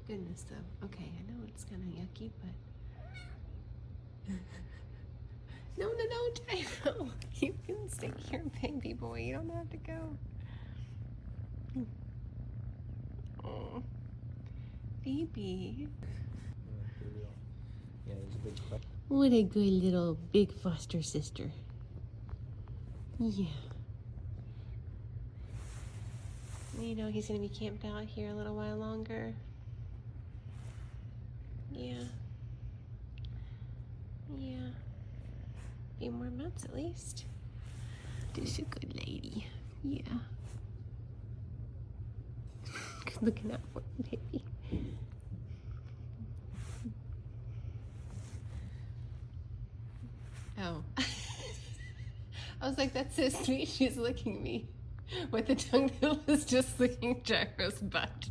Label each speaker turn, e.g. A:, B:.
A: Goodness, though. Okay, I know it's kind of yucky, but... No, Tyro. You can stay here, baby boy. You don't have to go. Oh, Phoebe.
B: Yeah, there's a big question.
A: What a good little big foster sister. Yeah. You know he's going to be camped out here a little while longer. Yeah. Yeah. A few more months at least. Just a good lady. Yeah. Good looking out for you, baby. Oh. I was like, that's so sweet. She's licking me with the tongue that was just licking Gyro's butt.